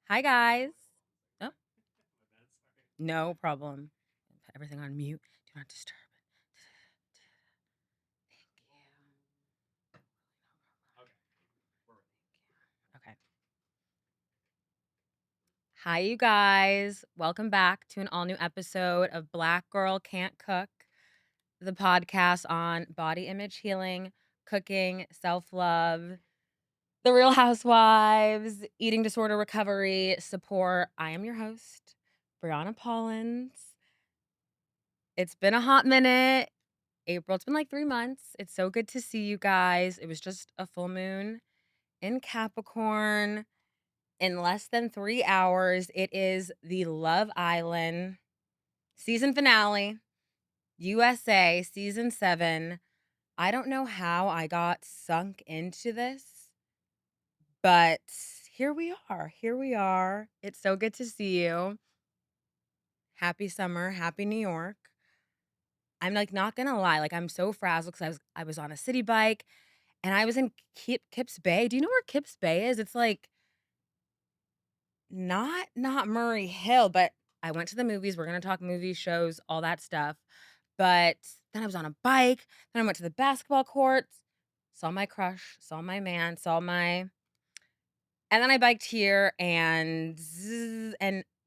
Hi, guys. Oh, no problem. Put everything on mute. Do not disturb. Okay. Hi, you guys. Welcome back to an all new episode of Black Girl Can't Cook, the podcast on body image healing, cooking, self love, the real housewives, eating disorder recovery, support. I am your host, Brianna Paulins. It's been a hot minute. April, it's been like 3 months. It's so good to see you guys. It was just a full moon in Capricorn in less than 3 hours. It is the Love Island season finale, USA season 7. I don't know how I got sunk into this, but here we are. Here we are. It's so good to see you. Happy summer. Happy New York. I'm like not gonna lie, like I'm so frazzled because I was on a city bike and I was in Kips Bay. Do you know where Kips Bay is? It's like not Murray Hill, but I went to the movies. We're gonna talk movies, shows, all that stuff. But then I was on a bike. Then I went to the basketball courts, saw my crush, saw my man, saw my, and then I biked here and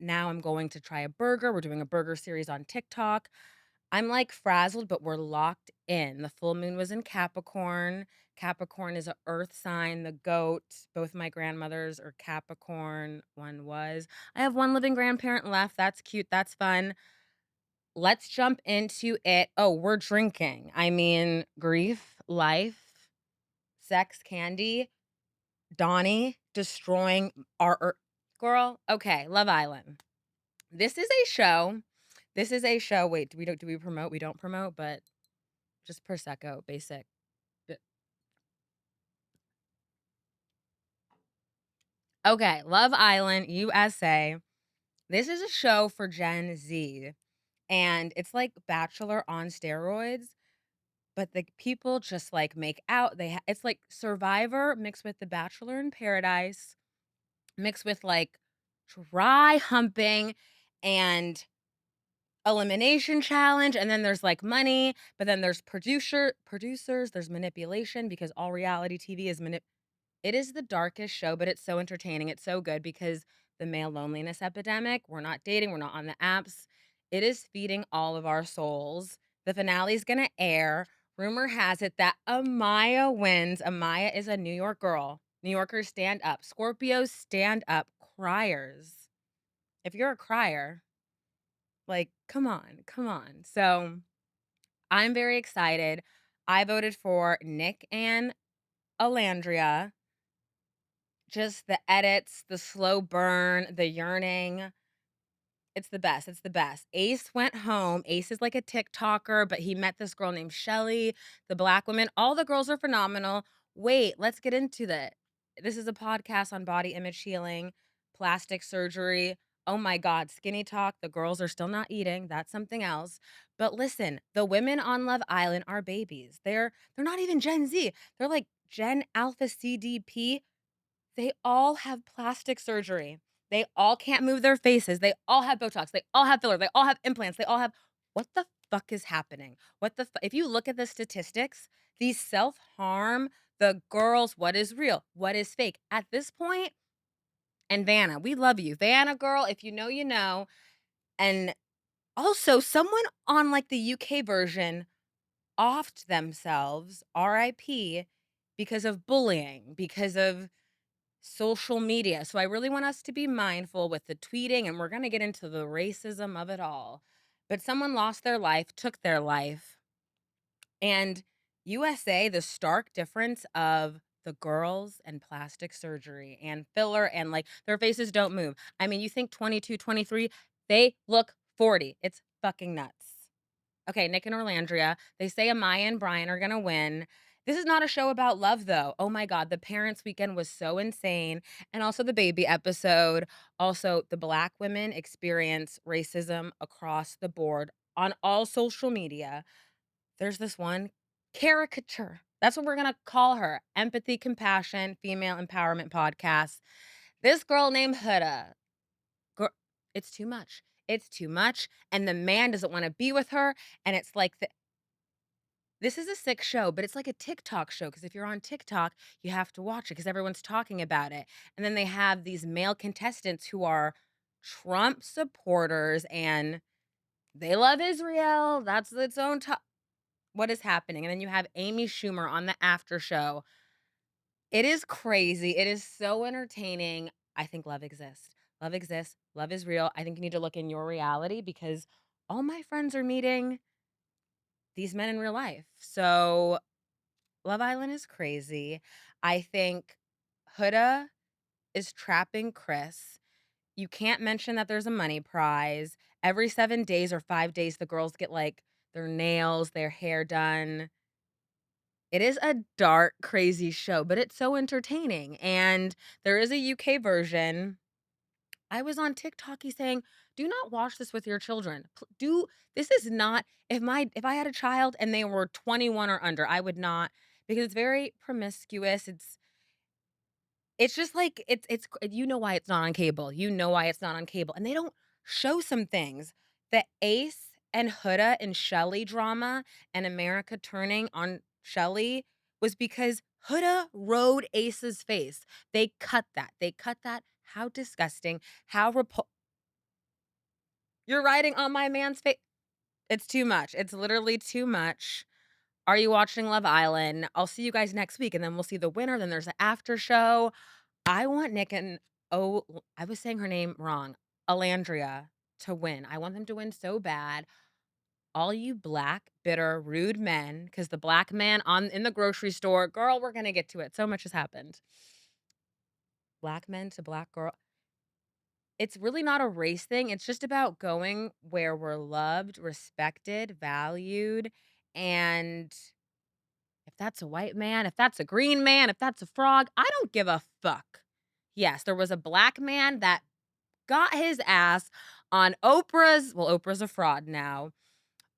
now I'm going to try a burger. We're doing a burger series on TikTok. I'm like frazzled, but we're locked in. The full moon was in Capricorn. Capricorn is a earth sign, the goat. Both my grandmothers are Capricorn. One was. I have one living grandparent left. That's cute. That's fun. Let's jump into it. Oh, we're drinking. I mean, grief, life, sex, candy, Donnie destroying our girl. Okay, Love Island. This is a show. This is a show. Wait, do we promote? We don't promote, but just Prosecco, basic. B Okay, Love Island, USA. This is a show for Gen Z, and it's like Bachelor on steroids, but the people just, like, make out. It's like Survivor mixed with The Bachelor in Paradise, mixed with, like, dry humping and elimination challenge, and then there's, like, money, but then there's producers, there's manipulation because all reality TV is it is the darkest show, but it's so entertaining. It's so good because the male loneliness epidemic, we're not dating, we're not on the apps. It is feeding all of our souls. The finale is going to air. Rumor has it that Amaya wins. Amaya is a New York girl. New Yorkers stand up. Scorpios stand up. Criers. If you're a crier, like, come on, come on. So I'm very excited. I voted for Nick and Alandria. Just the edits, the slow burn, the yearning. It's the best, it's the best. Ace went home. Ace is like a TikToker, but he met this girl named Shelly, the black woman. All the girls are phenomenal. Wait, let's get into that. This is a podcast on body image healing, plastic surgery. Oh my God, Skinnytok. The girls are still not eating. That's something else. But listen, the women on Love Island are babies. They're not even Gen Z. They're like Gen Alpha CDP. They all have plastic surgery. They all can't move their faces. They all have Botox. They all have filler. They all have implants. They all have what the fuck is happening? If you look at the statistics, these self-harm, the girls, what is real? What is fake? At this point, and Vanna, we love you. Vanna girl, if you know, you know. And also someone on like the UK version offed themselves, RIP, because of bullying, because of social media. So I really want us to be mindful with the tweeting, and we're going to get into the racism of it all. But someone lost their life, took their life. And USA, the stark difference of the girls and plastic surgery and filler and like their faces don't move. I mean, you think 22, 23, they look 40. It's fucking nuts. Okay, Nick and Orlandria. They say Amaya and Brian are gonna win. This is not a show about love, though. Oh my God, the parents' weekend was so insane. And also the baby episode. Also, the black women experience racism across the board on all social media. There's this one caricature. That's what we're gonna call her. Empathy, compassion, female empowerment podcast. This girl named Huda, girl, it's too much. It's too much, and the man doesn't wanna be with her, and it's like this is a sick show, but it's like a TikTok show because if you're on TikTok, you have to watch it because everyone's talking about it, and then they have these male contestants who are Trump supporters, and they love Israel, that's its own what is happening? And then you have Amy Schumer on the after show. It is crazy, it is so entertaining. I think love exists. Love exists, love is real. I think you need to look in your reality because all my friends are meeting these men in real life. So, Love Island is crazy. I think Huda is trapping Chris. You can't mention that there's a money prize. Every 7 days or 5 days, the girls get, like, their nails, their hair done. It is a dark, crazy show, but it's so entertaining, and there is a UK version. I was on TikTok saying, "Do not watch this with your children. Do this is not if I had a child and they were 21 or under, I would not because it's very promiscuous. It's just like you know why it's not on cable. You know why it's not on cable, and they don't show some things. The Ace and Huda and Shelly drama and America turning on Shelly was because Huda rode Ace's face. They cut that. They cut that. How disgusting. How you're riding on my man's face. It's too much. It's literally too much. Are you watching Love Island? I'll see you guys next week, and then we'll see the winner. Then there's an after show. I want Nick and I was saying her name wrong, Alandria, to win. I want them to win so bad. All you black, bitter, rude men, because the black man in the grocery store, girl, we're gonna get to it. So much has happened. Black men to black girl. It's really not a race thing. It's just about going where we're loved, respected, valued, and if that's a white man, if that's a green man, if that's a frog, I don't give a fuck. Yes, there was a black man that got his ass on Oprah's a fraud now.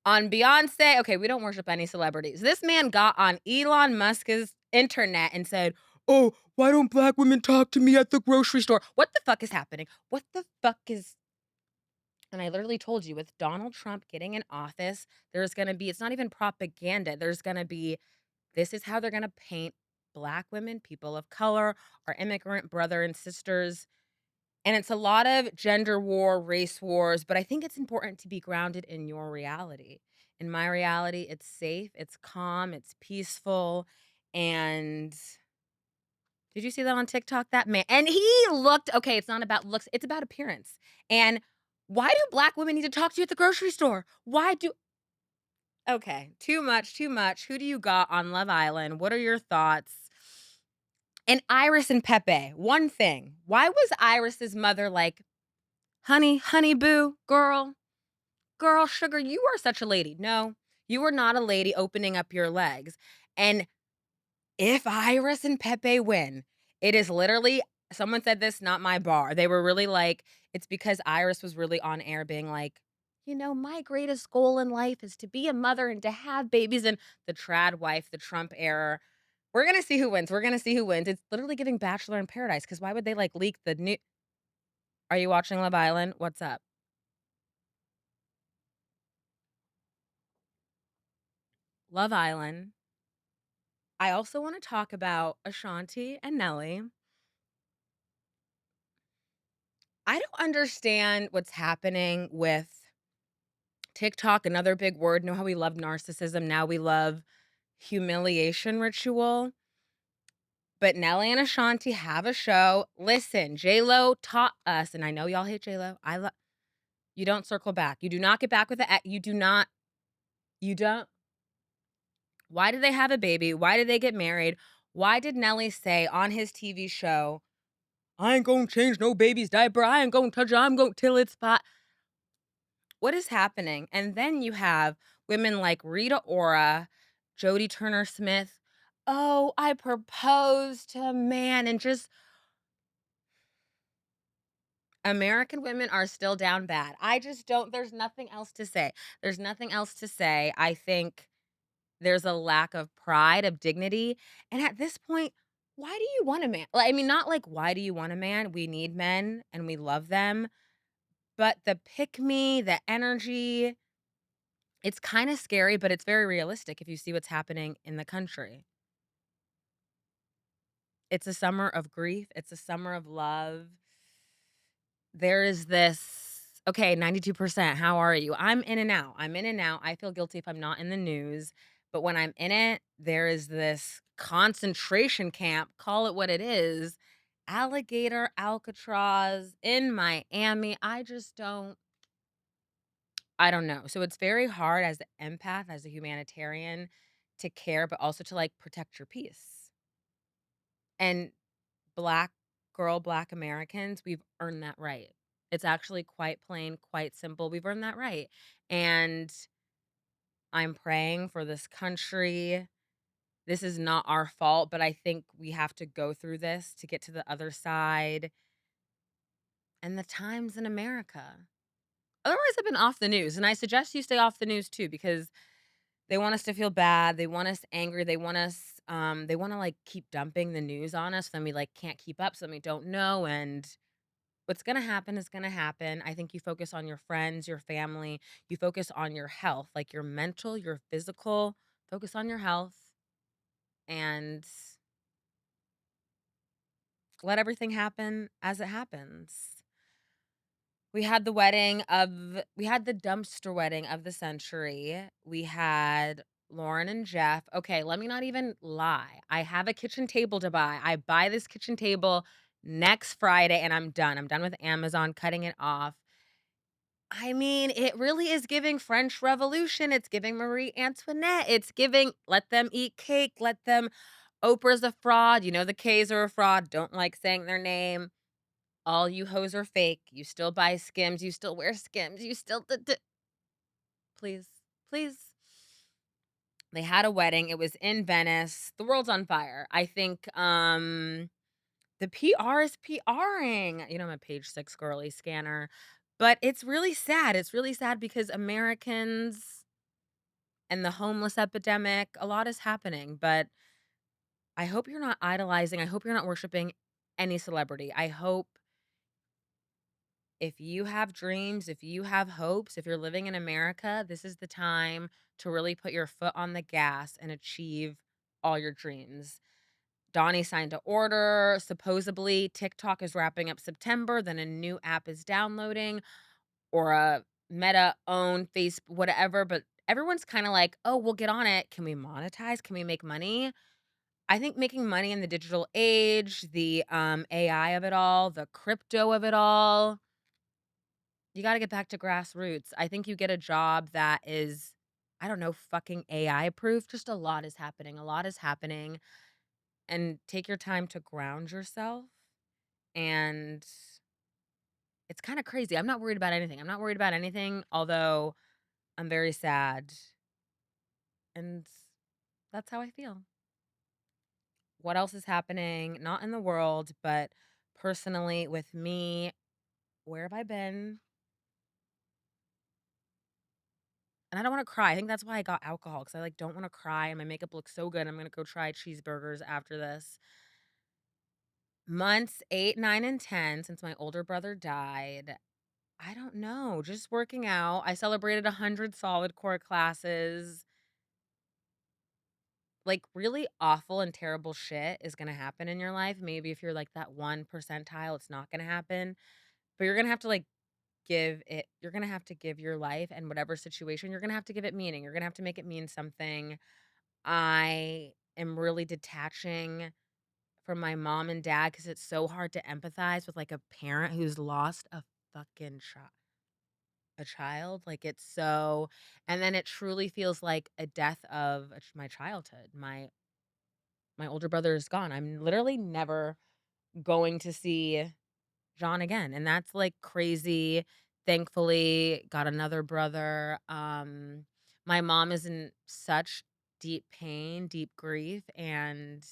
On Beyonce, okay, we don't worship any celebrities. This man got on Elon Musk's internet and said, "Oh, why don't black women talk to me at the grocery store?" What the fuck is happening? What the fuck is and I literally told you with Donald Trump getting in office, there's gonna be it's not even propaganda. There's gonna be this is how they're gonna paint black women, people of color, our immigrant brother and sisters. And it's a lot of gender war, race wars, but I think it's important to be grounded in your reality. In my reality, it's safe, it's calm, it's peaceful. And did you see that on TikTok? That man, and he looked okay. It's not about looks, it's about appearance. And why do black women need to talk to you at the grocery store? Why do okay, too much, too much. Who do you got on Love Island? What are your thoughts? And Iris and Pepe, one thing. Why was Iris's mother like, "Honey, honey boo, girl, girl, sugar, you are such a lady." No, you are not a lady opening up your legs. And if Iris and Pepe win, it is literally someone said this, not my bar. They were really like, it's because Iris was really on air being like, my greatest goal in life is to be a mother and to have babies and the trad wife, the Trump era. We're gonna see who wins. We're gonna see who wins. It's literally giving Bachelor in Paradise because why would they like leak the new? Are you watching Love Island? What's up? Love Island. I also want to talk about Ashanti and Nelly. I don't understand what's happening with TikTok, another big word. Know how we love narcissism. Now we love humiliation ritual. But Nelly and Ashanti have a show. Listen, J-Lo taught us, and I know y'all hate J-Lo. I love you don't circle back. You do not get back with the you do not, you don't. Why did they have a baby? Why did they get married? Why did Nelly say on his TV show, "I ain't gonna change no baby's diaper. I ain't gonna touch it. I'm gonna till it's spot." What is happening? And then you have women like Rita Ora, Jodie Turner Smith. Oh, I proposed to a man and just American women are still down bad. I just don't there's nothing else to say. There's nothing else to say. I think there's a lack of pride, of dignity. And at this point, why do you want a man? Like, I mean, not like, why do you want a man? We need men and we love them, but the pick me, the energy, it's kinda scary, but it's very realistic if you see what's happening in the country. It's a summer of grief, it's a summer of love. There is this, "Okay, 92%, how are you?" I'm in and out, I'm in and out, I feel guilty if I'm not in the news, but when I'm in it, there is this concentration camp, call it what it is, alligator Alcatraz in Miami, I don't know. So it's very hard as an empath, as a humanitarian, to care, but also to, like, protect your peace. And black black Americans, we've earned that right. It's actually quite plain, quite simple. We've earned that right. And I'm praying for this country. This is not our fault, but I think we have to go through this to get to the other side. And the times in America. Otherwise, I've been off the news. And I suggest you stay off the news too, because they want us to feel bad, they want us angry, they wanna, like, keep dumping the news on us, then we, like, can't keep up, so then we don't know, and what's gonna happen is gonna happen. I think you focus on your friends, your family, you focus on your health, like, your mental, your physical, focus on your health, and let everything happen as it happens. We had the dumpster wedding of the century. We had Lauren and Jeff. Okay, let me not even lie. I have a kitchen table to buy. I buy this kitchen table next Friday and I'm done. I'm done with Amazon cutting it off. I mean, it really is giving French Revolution. It's giving Marie Antoinette. It's giving let them eat cake. Let them Oprah's a fraud. You know the K's are a fraud. Don't like saying their name. All you hoes are fake. You still buy Skims, you still wear Skims, you still please, please. They had a wedding, it was in Venice. The world's on fire. I think, the PR is PRing. You know, I'm a page 6 girly scanner, but it's really sad because Americans and the homeless epidemic, a lot is happening, but I hope you're not idolizing, I hope you're not worshiping any celebrity. I hope if you have dreams, if you have hopes, if you're living in America, this is the time to really put your foot on the gas and achieve all your dreams. Donnie signed an order. Supposedly, TikTok is wrapping up September. Then a new app is downloading or a Meta owned face, whatever. But everyone's kind of like, oh, we'll get on it. Can we monetize? Can we make money? I think making money in the digital age, the AI of it all, the crypto of it all, you gotta get back to grassroots. I think you get a job that is, I don't know, fucking AI proof. Just a lot is happening. A lot is happening. And take your time to ground yourself. And it's kind of crazy. I'm not worried about anything. I'm not worried about anything, although I'm very sad. And that's how I feel. What else is happening? Not in the world, but personally with me. Where have I been? And I don't wanna cry. I think that's why I got alcohol because I, like, don't wanna cry and my makeup looks so good. I'm gonna go try cheeseburgers after this. Months 8, 9, and 10 since my older brother died. I don't know, just working out. I celebrated 100 solid core classes. Like, really awful and terrible shit is gonna happen in your life. Maybe if you're, like, that 1 percentile, it's not gonna happen, but you're gonna have to, like, you're gonna have to give your life and whatever situation, you're gonna have to give it meaning. You're gonna have to make it mean something. I am really detaching from my mom and dad because it's so hard to empathize with, like, a parent who's lost fucking a child, like, it's so and then it truly feels like a death of my childhood. My older brother is gone. I'm literally never going to see John again, and that's, like, crazy. Thankfully, got another brother. My mom is in such deep pain, deep grief, and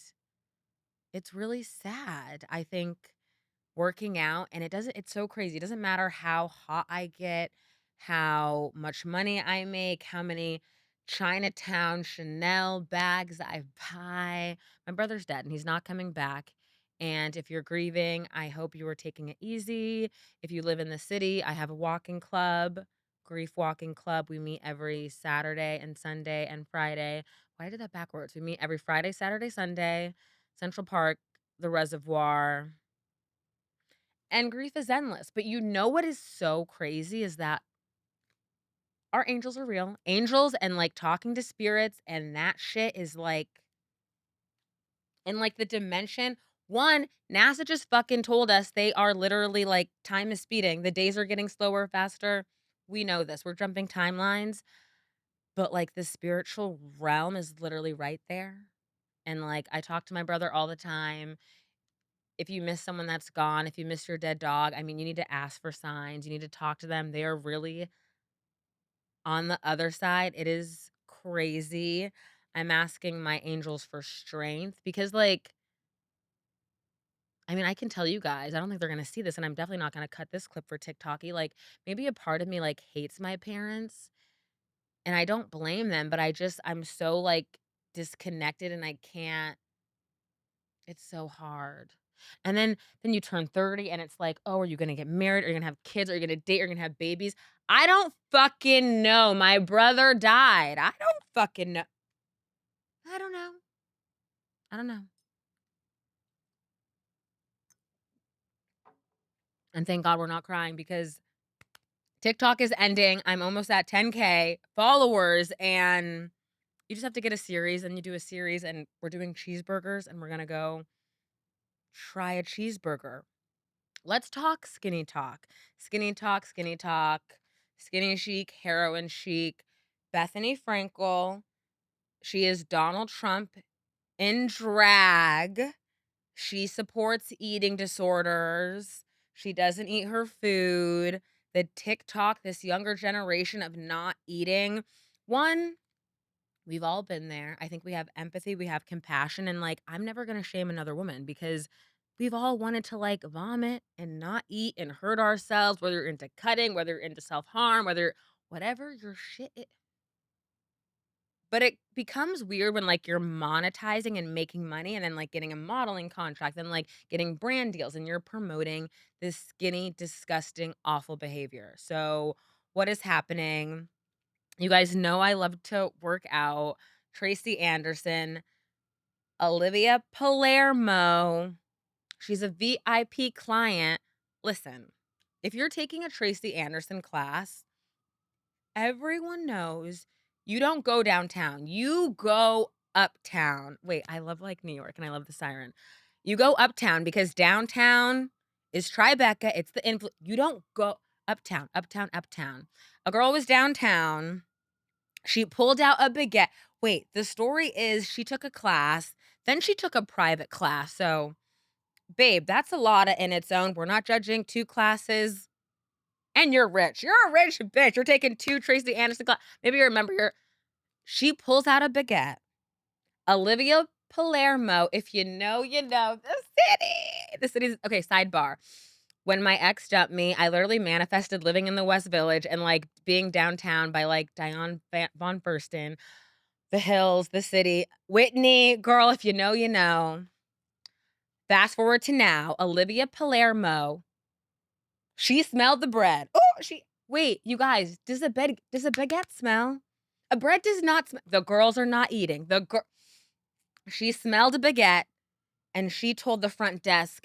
it's really sad. I think working out and it's so crazy. It doesn't matter how hot I get, how much money I make, how many Chinatown Chanel bags I buy. My brother's dead and he's not coming back. And if you're grieving, I hope you are taking it easy. If you live in the city, I have a walking club, grief walking club. We meet every Saturday and Sunday and Friday. Why did that backwards? We meet every Friday, Saturday, Sunday, Central Park, the reservoir. And grief is endless. But you know what is so crazy is that our angels are real. Angels and, like, talking to spirits and that shit is, like and, like, the dimension 1, NASA just fucking told us they are literally, like, time is speeding. The days are getting slower, faster. We know this. We're jumping timelines, but, like, the spiritual realm is literally right there. And, like, I talk to my brother all the time. If you miss someone that's gone, if you miss your dead dog, I mean, you need to ask for signs. You need to talk to them. They are really on the other side. It is crazy. I'm asking my angels for strength because, like, I mean, I can tell you guys, I don't think they're gonna see this, and I'm definitely not gonna cut this clip for TikToky. Like, maybe a part of me, like, hates my parents, and I don't blame them, but I'm so, like, disconnected and I can't it's so hard. And then you turn 30 and it's like, "Oh, are you gonna get married? Are you gonna have kids? Are you gonna date? Are you gonna have babies?" I don't fucking know. My brother died. I don't fucking know. I don't know. I don't know. And thank God we're not crying because TikTok is ending. I'm almost at 10K followers, and you just have to get a series, and you do a series, and we're doing cheeseburgers, and we're gonna go try a cheeseburger. Let's talk skinny talk. Skinny talk, skinny talk, skinny chic, heroin chic. Bethany Frankel. She is Donald Trump in drag. She supports eating disorders. She doesn't eat her food. The TikTok, this younger generation of not eating. One, we've all been there. I think we have empathy, we have compassion, and, like, I'm never gonna shame another woman because we've all wanted to, like, vomit and not eat and hurt ourselves, whether you're into cutting, whether you're into self-harm, whether whatever your shit is. But it becomes weird when, like, you're monetizing and making money and then, like, getting a modeling contract and, like, getting brand deals, and you're promoting this skinny, disgusting, awful behavior. So, what is happening? You guys know I love to work out. Tracy Anderson, Olivia Palermo, she's a VIP client. Listen, if you're taking a Tracy Anderson class, everyone knows you don't go downtown, you go uptown. Wait, I love, like, New York, and I love the siren. You go uptown because downtown is Tribeca, it's the you don't go uptown, uptown, uptown. A girl was downtown, she pulled out a baguette. Wait, the story is she took a class, then she took a private class, so, babe, that's a lotta in its own, we're not judging 2 classes. And you're rich. You're a rich bitch. You're taking 2 Tracy Anderson maybe you remember your she pulls out a baguette. Olivia Palermo, if you know, you know. The city. The city's okay, sidebar. When my ex dumped me, I literally manifested living in the West Village and, like, being downtown by, like, Diane von Fursten, the hills, the city. Whitney, girl, if you know, you know. Fast forward to now, Olivia Palermo, she smelled the bread. Oh, she wait, you guys, does a baguette smell? A bread does not smell. The girls are not eating. She smelled a baguette and she told the front desk,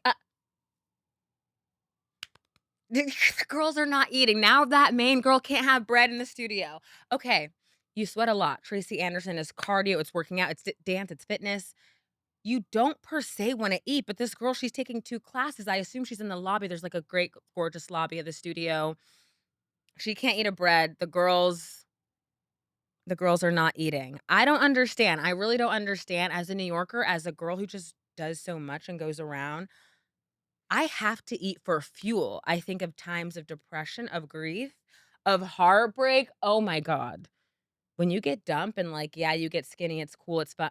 the girls are not eating. Now that main girl can't have bread in the studio. Okay, you sweat a lot. Tracy Anderson is cardio, it's working out, it's dance, it's fitness. You don't per se wanna eat, but this girl, she's taking 2 classes. I assume she's in the lobby. There's, like, a great, gorgeous lobby of the studio. She can't eat a bread. The girls are not eating. I don't understand. I really don't understand as a New Yorker, as a girl who just does so much and goes around. I have to eat for fuel. I think of times of depression, of grief, of heartbreak. Oh my god. When you get dumped and, like, yeah, you get skinny, it's cool, it's fun.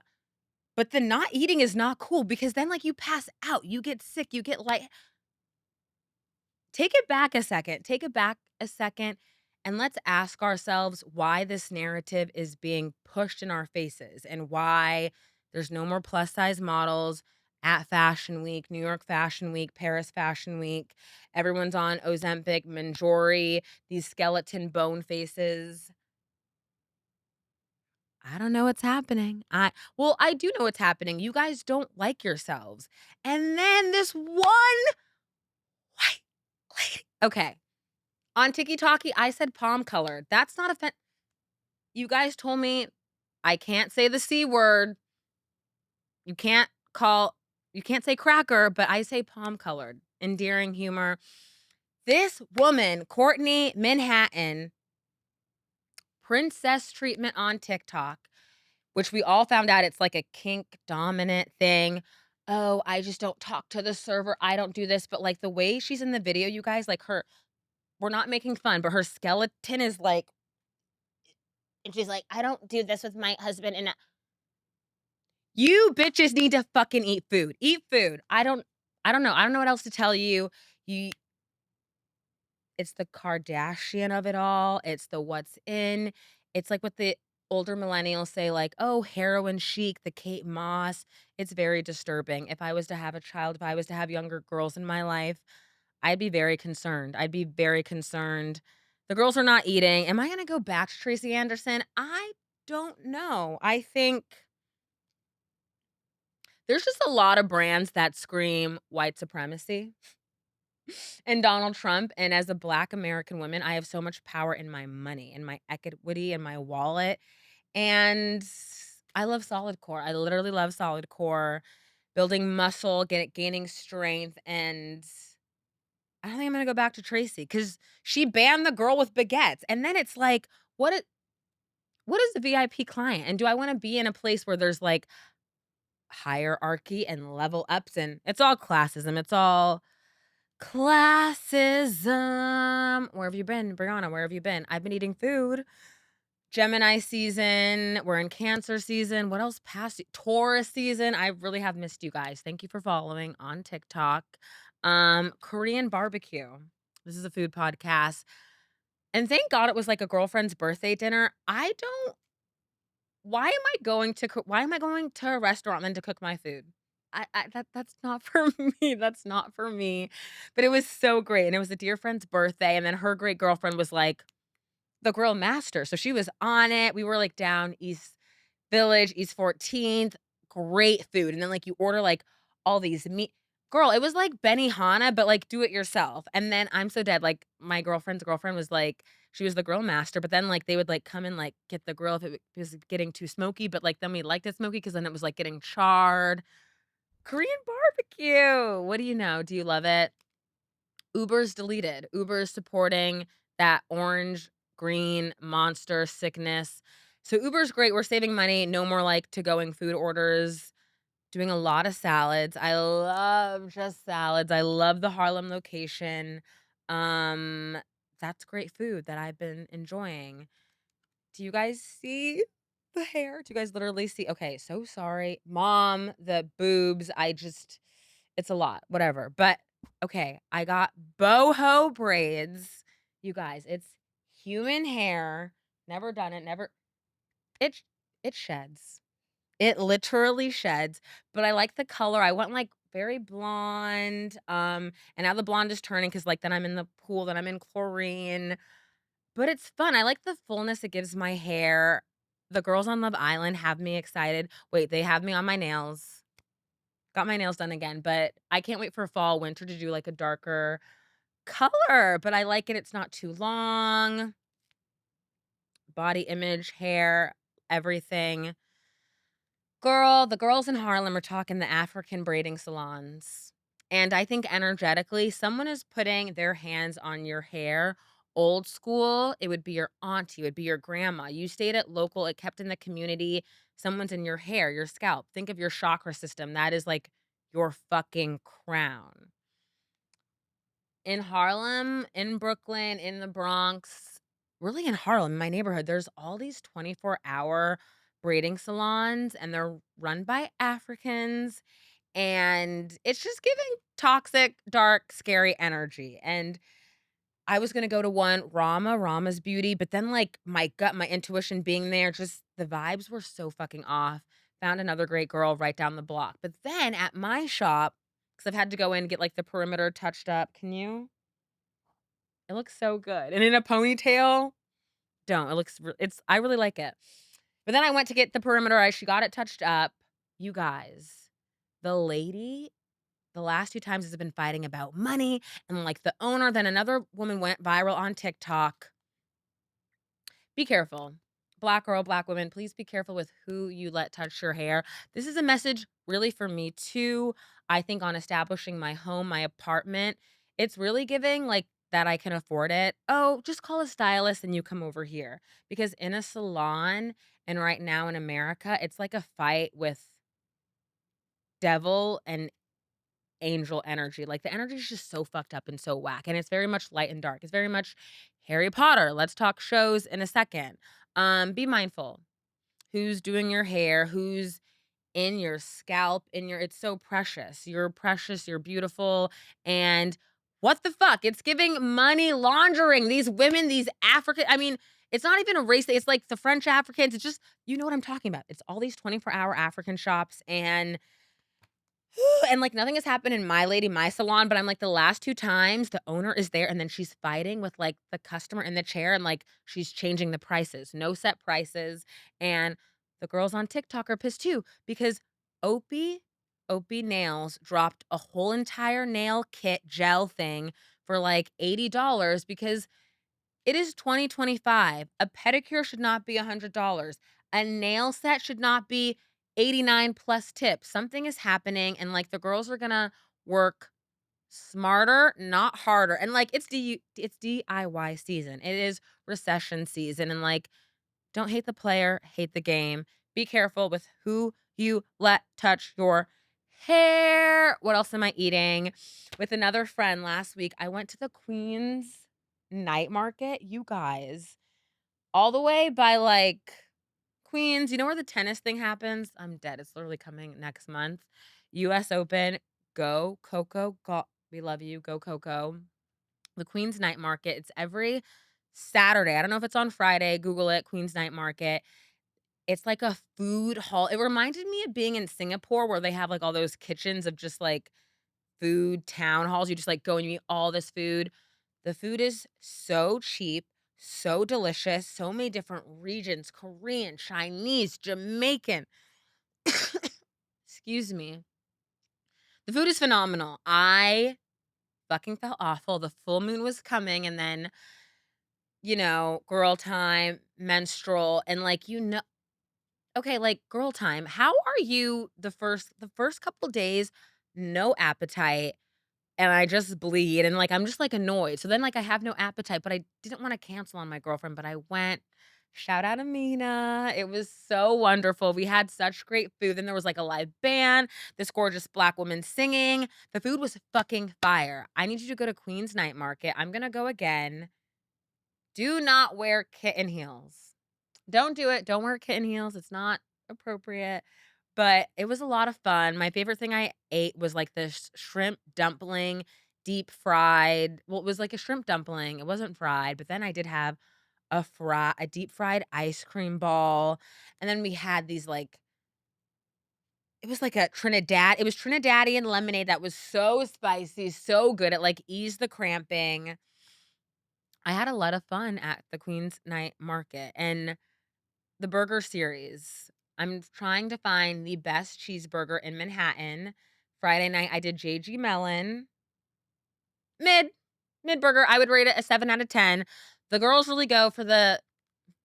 But the not eating is not cool because then, like, you pass out, you get sick, you get light. Take it back a second. Take it back a second And let's ask ourselves why this narrative is being pushed in our faces and why there's no more plus size models at Fashion Week, New York Fashion Week, Paris Fashion Week. Everyone's on Ozempic, Manjori, these skeleton bone faces. I don't know what's happening. I do know what's happening. You guys don't like yourselves. And then this one white lady. Okay. On Tiki Talkie, I said palm colored. That's not offensive. You guys told me I can't say the C word. You can't call you can't say cracker, but I say palm colored. Endearing humor. This woman, Courtney Manhattan, princess treatment on TikTok, which we all found out it's like a kink dominant thing. Oh, I just don't talk to the server. I don't do this, but like the way she's in the video, you guys, like her we're not making fun, but her skeleton is like and she's like, "I don't do this with my husband," and you bitches need to fucking eat food. Eat food. I don't know. I don't know what else to tell you. You It's the Kardashian of it all. It's the what's in. It's like what the older millennials say, like, "Oh, heroin chic, the Kate Moss." It's very disturbing. If I was to have a child, if I was to have younger girls in my life, I'd be very concerned. I'd be very concerned. The girls are not eating. Am I gonna go back to Tracy Anderson? I don't know. I think there's just a lot of brands that scream white supremacy and Donald Trump, and as a Black American woman, I have so much power in my money, in my equity, in my wallet, and I love solid core. I literally love solid core, building muscle, gaining strength, and I don't think I'm gonna go back to Tracy because she banned the girl with baguettes, and then it's like, what is the VIP client, and do I wanna be in a place where there's, like, hierarchy and level ups, and it's all classism, it's all classism. Where have you been, Brianna? Where have you been? I've been eating food. Gemini season. We're in Cancer season. What else past Taurus season? I really have missed you guys. Thank you for following on TikTok. Korean barbecue. This is a food podcast. And thank God it was like a girlfriend's birthday dinner. I don't why am I going to a restaurant then to cook my food? That's not for me, that's not for me, but it was so great, and it was a dear friend's birthday, and then her great girlfriend was, like, the grill master, so she was on it. We were, like, down East Village, East 14th, great food, and then, like, you order, like, all these meat girl, it was like Benihana, but, like, do it yourself, and then I'm so dead, like, my girlfriend's girlfriend was, like she was the grill master, but then, like, they would, like, come and, like, get the grill if it was getting too smoky, but, like, then we liked it smoky because then it was, like, getting charred. Korean barbecue. What do you know? Do you love it? Uber's deleted. Uber's supporting that orange, green monster sickness. So Uber's great. We're saving money. No more like to going food orders. Doing a lot of salads. I love just salads. I love the Harlem location. Um, that's great food that I've been enjoying. Do you guys see the hair? Do you guys literally see? Okay, so sorry. Mom, the boobs. It's a lot, whatever. But okay, I got boho braids. You guys, it's human hair. Never done it. It it sheds. It literally sheds, but I like the color. I went like very blonde. And now the blonde is turning because like then I'm in the pool, then I'm in chlorine. But it's fun. I like the fullness it gives my hair. The girls on Love Island have me excited. Wait, they have me on my nails. Got my nails done again, but I can't wait for fall, winter to do like a darker color, but I like it. It's not too long. Body image, hair, everything. Girl, the girls in Harlem are talking the African braiding salons. And I think energetically, someone is putting their hands on your hair. Old school, it would be your auntie, it would be your grandma. You stayed at local, it kept in the community. Someone's in your hair, your scalp. Think of your chakra system. That is like your fucking crown. In Harlem, in Brooklyn, in the Bronx, really in Harlem, my neighborhood, there's all these 24-hour braiding salons, and they're run by Africans, and it's just giving toxic, dark, scary energy, and I was gonna go to one, Rama's Beauty, but then, like, my gut, my intuition being there, just the vibes were so fucking off. Found another great girl right down the block. But then at my shop, because 'cause I've had to go in and get, like, the perimeter touched up. Can you? It looks so good. And in a ponytail, don't. It looks it's I really like it. But then I went to get the perimeter, she got it touched up. You guys, the lady the last 2 times has been fighting about money and, like, the owner, then another woman went viral on TikTok. Be careful. Black girl, black woman, please be careful with who you let touch your hair. This is a message really for me too. I think on establishing my home, my apartment, it's really giving like that I can afford it. Oh, just call a stylist and you come over here. Because in a salon and right now in America, it's like a fight with devil and angel energy. Like the energy is just so fucked up and so whack. And it's very much light and dark. It's very much Harry Potter. Let's talk shows in a second. Be mindful who's doing your hair, who's in your scalp, in your it's so precious. You're precious, you're beautiful. And what the fuck? It's giving money laundering. These women, these African, I mean, it's not even a race. It's like the French Africans. It's just, you know what I'm talking about. It's all these 24-hour African shops and and, like, nothing has happened in my lady, my salon, but I'm like, the last 2 times, the owner is there, and then she's fighting with, like, the customer in the chair, and, like, she's changing the prices, no set prices, and the girls on TikTok are pissed too because Opie Opie Nails dropped a whole entire nail kit gel thing for, like, $80 because it is 2025. A pedicure should not be $100. A nail set should not be 89 plus tips. Something is happening and like the girls are gonna work smarter, not harder. And like it's DIY season. It is recession season and like don't hate the player, hate the game. Be careful with who you let touch your hair. What else am I eating? With another friend last week, I went to the Queen's night market. You guys, all the way by like Queens, you know where the tennis thing happens? I'm dead. It's literally coming next month. US Open. Go Coco. We love you. Go Coco. The Queen's Night Market. It's every Saturday. I don't know if it's on Friday. Google it. Queen's Night Market. It's like a food hall. It reminded me of being in Singapore where they have, like, all those kitchens of just, like, food town halls. You just, like, go and you eat all this food. The food is so cheap, so delicious, so many different regions, Korean, Chinese, Jamaican. Excuse me. The food is phenomenal. I fucking felt awful. The full moon was coming and then, girl time, menstrual, and, like, okay, like, girl time, how are you the first couple days, no appetite, and I just bleed, and, like, I'm just, like, annoyed, so then, like, I have no appetite, but I didn't wanna cancel on my girlfriend, but I went. Shout out Amina, it was so wonderful, we had such great food, then there was, like, a live band, this gorgeous black woman singing, the food was fucking fire. I need you to go to Queen's Night Market, I'm gonna go again. Do not wear kitten heels. Don't do it. Don't wear kitten heels. It's not appropriate, but it was a lot of fun. My favorite thing I ate was like this shrimp dumpling, deep fried. Well, it was like a shrimp dumpling. It wasn't fried, but then I did have a deep fried ice cream ball. And then we had these like it was like it was Trinidadian lemonade that was so spicy, so good. It like eased the cramping. I had a lot of fun at the Queen's Night Market and the burger series. I'm trying to find the best cheeseburger in Manhattan. Friday night, I did JG Melon. Mid, mid burger. I would rate it a 7 out of 10. The girls really go for the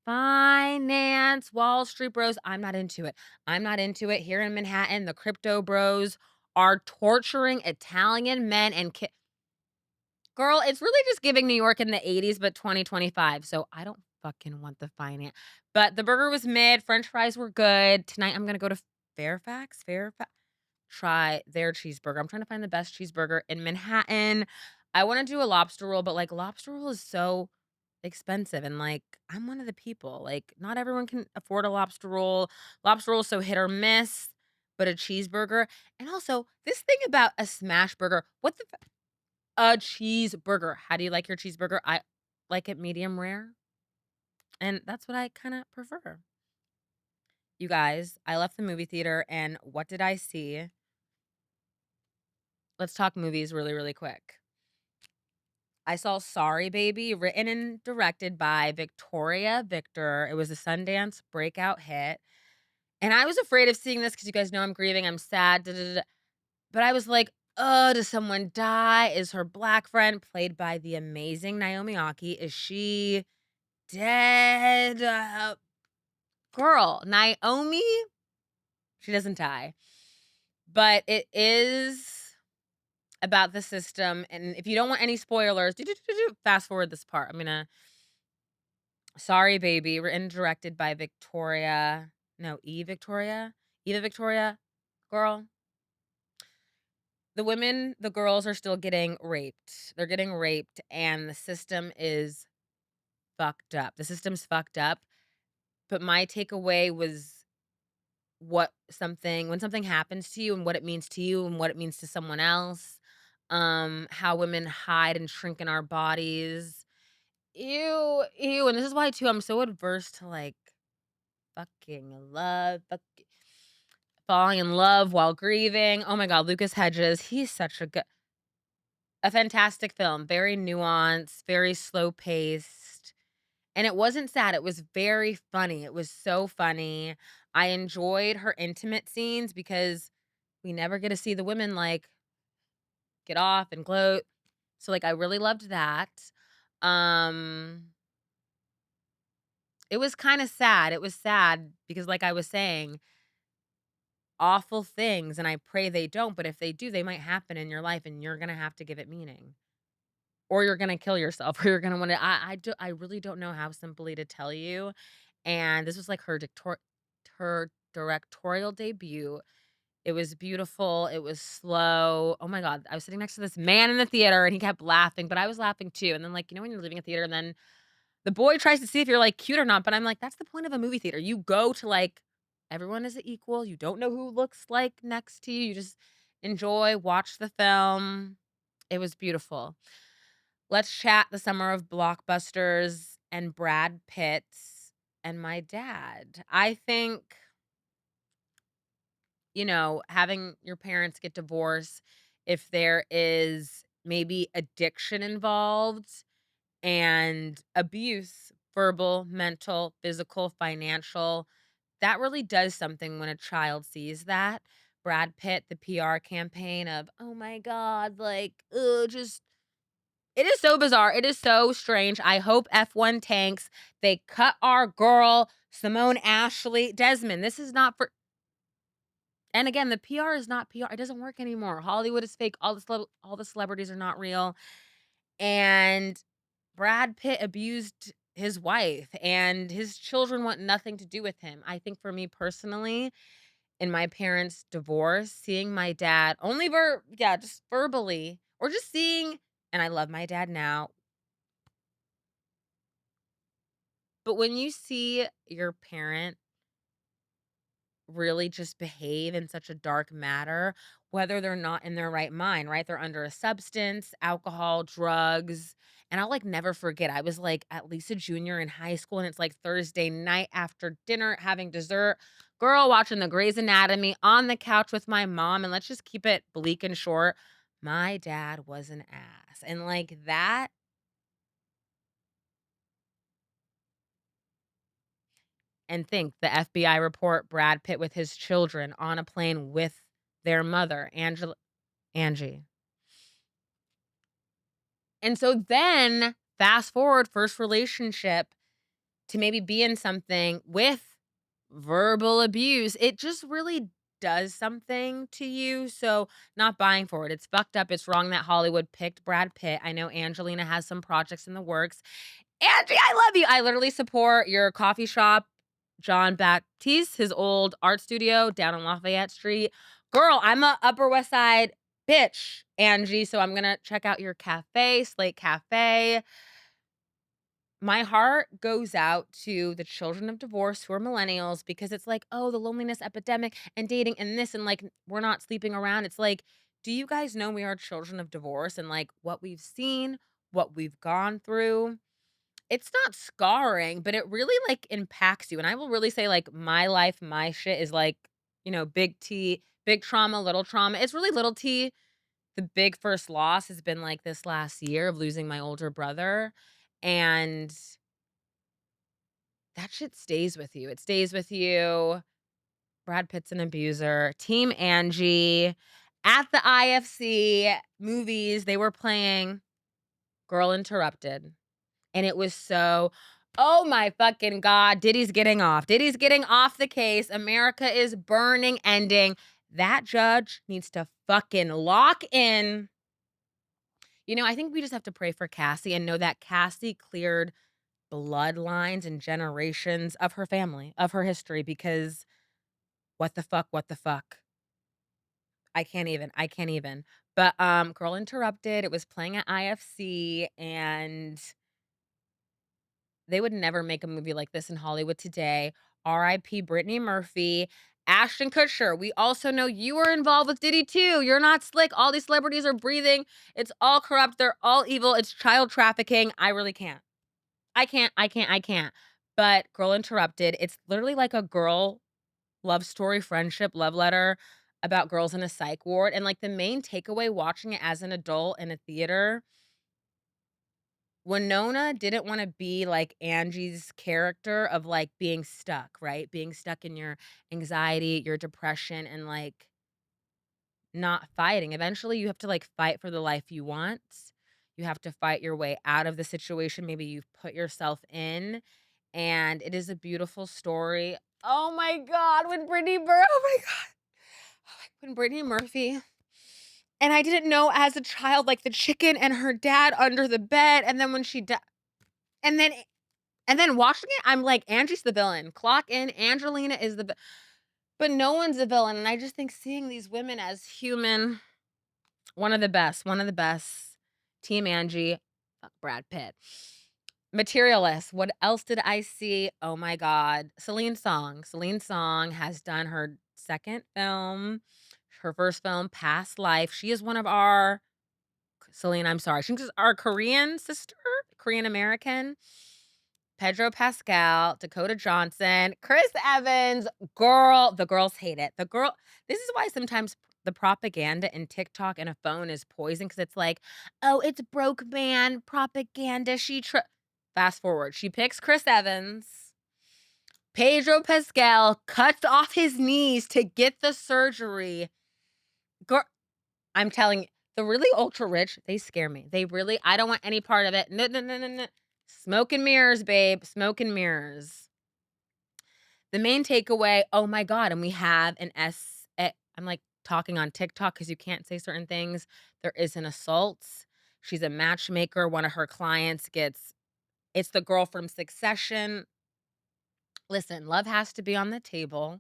finance, Wall Street bros. I'm not into it. I'm not into it. Here in Manhattan, the crypto bros are torturing Italian men and girl, it's really just giving New York in the '80s, but 2025, so I don't fucking want the finance. But the burger was mid, french fries were good. Tonight, I'm gonna go to Fairfax, try their cheeseburger. I'm trying to find the best cheeseburger in Manhattan. I wanna do a lobster roll, but, like, lobster roll is so expensive, and, like, I'm one of the people, like, not everyone can afford a lobster roll. Lobster roll is so hit or miss, but a cheeseburger and also, this thing about a smash burger, what the a cheeseburger. How do you like your cheeseburger? I like it medium rare, and that's what I kinda prefer. You guys, I left the movie theater, and what did I see? Let's talk movies really, really quick. I saw Sorry Baby, written and directed by Victoria Victor. It was a Sundance breakout hit, and I was afraid of seeing this because you guys know I'm grieving, I'm sad, da, da, da, da. But I was like, "Oh, does someone die? Is her black friend, played by the amazing Naomi Aki, is she dead?" Girl, Naomi, she doesn't die. But it is about the system, and if you don't want any spoilers, fast forward this part. I'm gonna Sorry Baby, written and directed by Victoria no, E Victoria? Eva Victoria? Girl, the girls are still getting raped. They're getting raped, and the system is fucked up. The system's fucked up, but my takeaway was what something when something happens to you and what it means to you and what it means to someone else, how women hide and shrink in our bodies. Ew, ew, and this is why too I'm so adverse to, like, fucking falling in love while grieving. Oh my god, Lucas Hedges, he's such a fantastic film, very nuanced, very slow paced, and it wasn't sad, it was very funny, it was so funny. I enjoyed her intimate scenes because we never get to see the women, like, get off and gloat, so, like, I really loved that. Um, it was kinda sad, it was sad because, like I was saying, awful things, and I pray they don't, but if they do, they might happen in your life, and you're gonna have to give it meaning. Or you're gonna kill yourself, or you're gonna wanna I really don't know how simply to tell you, and this was, like, her directorial debut. It was beautiful, it was slow. Oh my god, I was sitting next to this man in the theater, and he kept laughing, but I was laughing too, and then, like, you know when you're leaving a theater, and then the boy tries to see if you're, like, cute or not, but I'm like, "That's the point of a movie theater." You go to, like, everyone is equal, you don't know who looks like next to you, you just enjoy, watch the film. It was beautiful. Let's chat the summer of blockbusters and Brad Pitt and my dad. I think, having your parents get divorced, if there is maybe addiction involved and abuse, verbal, mental, physical, financial, that really does something when a child sees that. Brad Pitt, the PR campaign of, "Oh my god, like, ugh, just." It is so bizarre. It is so strange. I hope F1 tanks. They cut our girl, Simone Ashley. Desmond, this is not for. And again, the PR is not PR. It doesn't work anymore. Hollywood is fake. All the celebrities are not real. And Brad Pitt abused his wife, and his children want nothing to do with him. I think for me personally, in my parents' divorce, seeing my dad only just verbally, or just seeing, and I love my dad now, but when you see your parent really just behave in such a dark matter, whether they're not in their right mind, right? They're under a substance, alcohol, drugs. And I'll, like, never forget. I was, like, at least a junior in high school, and it's like Thursday night after dinner, having dessert. Girl, watching the Grey's Anatomy on the couch with my mom. And let's just keep it bleak and short. My dad was an ass. And, like, that. And think the FBI report Brad Pitt with his children on a plane with their mother, Angie. And so then fast forward, first relationship, to maybe be in something with verbal abuse. It just really does something to you. So not buying for it. It's fucked up. It's wrong that Hollywood picked Brad Pitt. I know Angelina has some projects in the works. Angie, I love you. I literally support your coffee shop, John Baptiste, his old art studio down on Lafayette Street. Girl, I'm a Upper West Side bitch, Angie. So I'm gonna check out your cafe, Slate Cafe. My heart goes out to the children of divorce who are millennials because it's like, oh, the loneliness epidemic and dating and this and like we're not sleeping around. It's like Do you guys know we are children of divorce and, like, what we've seen, what we've gone through? It's not scarring, but it really, like, impacts you, and I will really say, like, my life, my shit is, like, big T, big trauma, little trauma. It's really little T. The big first loss has been, like, this last year of losing my older brother, and that shit stays with you. It stays with you. Brad Pitt's an abuser. Team Angie. At the IFC movies, they were playing Girl Interrupted, and it was so, oh my fucking god, Diddy's getting off. Diddy's getting off the case. America is burning, ending. That judge needs to fucking lock in. I think we just have to pray for Cassie and know that Cassie cleared bloodlines and generations of her family, of her history, because what the fuck, what the fuck? I can't even. But, Girl Interrupted, it was playing at IFC, and they would never make a movie like this in Hollywood today. RIP Brittany Murphy. Ashton Kutcher, we also know you were involved with Diddy too. You're not slick. All these celebrities are breathing. It's all corrupt. They're all evil. It's child trafficking. I really can't. I can't. But Girl Interrupted, it's literally like a girl love story, friendship, love letter about girls in a psych ward. And like the main takeaway watching it as an adult in a theater, Winona didn't wanna be like Angie's character of, like, being stuck, right? Being stuck in your anxiety, your depression, and, like, not fighting. Eventually, you have to, like, fight for the life you want. You have to fight your way out of the situation maybe you've put yourself in, and it is a beautiful story. Oh my god, oh my god. When Brittany Murphy, and I didn't know as a child, like, the chicken and her dad under the bed, and then when she died, and then watching it, I'm like, "Angie's the villain. Clock in, Angelina is the but no one's the villain," and I just think seeing these women as human, one of the best. Team Angie, fuck Brad Pitt. Materialist, what else did I see? Oh my god, Celine Song. Celine Song has done her 2nd film, her 1st film, Past Life. She is one of our Celine, I'm sorry, she's our Korean sister, Korean American. Pedro Pascal, Dakota Johnson, Chris Evans, girl, the girls hate it. This is why sometimes the propaganda in TikTok and a phone is poison because it's like, oh, it's broke man propaganda. Fast forward, she picks Chris Evans. Pedro Pascal cuts off his knees to get the surgery. Girl, I'm telling you, the really ultra rich, they scare me. I don't want any part of it. No, no, no, no, no. Smoke and mirrors, babe. Smoke and mirrors. The main takeaway, oh my god, and we have I'm, like, talking on TikTok because you can't say certain things. There is an assault. She's a matchmaker. One of her clients gets it's the girl from Succession. Listen, love has to be on the table.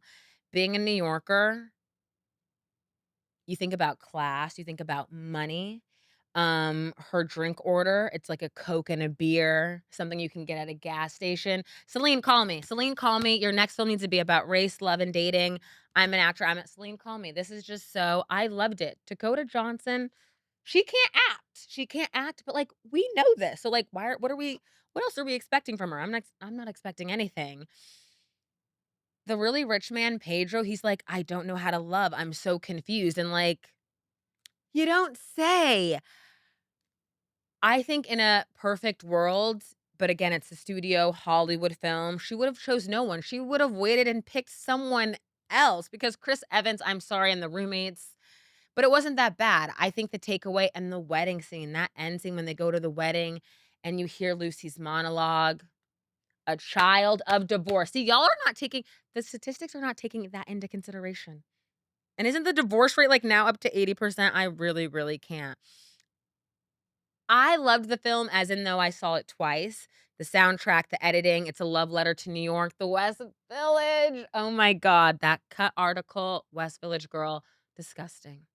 Being a New Yorker, you think about class, you think about money. Her drink order, it's like a Coke and a beer, something you can get at a gas station. Celine, call me. Celine, call me. Your next film needs to be about race, love, and dating. I'm an actor. Celine, call me. This is just so I loved it. Dakota Johnson, she can't act. She can't act, but like we know this. So like what else are we expecting from her? I'm not expecting anything. The really rich man, Pedro, he's like, I don't know how to love. I'm so confused. And like, you don't say. I think in a perfect world, but again, it's a studio Hollywood film, she would have chose no one. She would have waited and picked someone else because Chris Evans, I'm sorry, and the roommates, but it wasn't that bad. I think the takeaway and the wedding scene, that end scene when they go to the wedding and you hear Lucy's monologue, a child of divorce. See, y'all are not taking the statistics are not taking that into consideration. And isn't the divorce rate like now up to 80%? I really, really can't. I loved the film as in though I saw it twice. The soundtrack, the editing, it's a love letter to New York, the West Village. Oh my god, that cut article, West Village girl, disgusting.